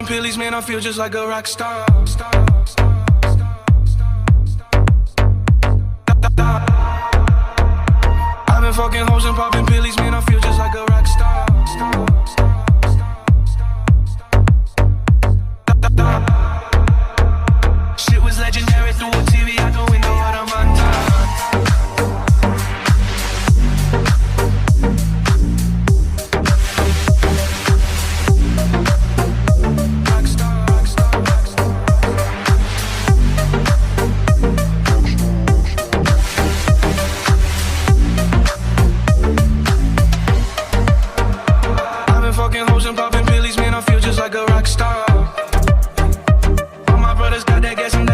Pillies, man, I feel just like a rock star. I've been fucking hoes and popping pillies, man, I feel just like a rock star. Shit was legendary through a TV out the window of the Montana. Fucking hoes and popping pillies, man, I feel just like a rock star. All my brothers got that gas and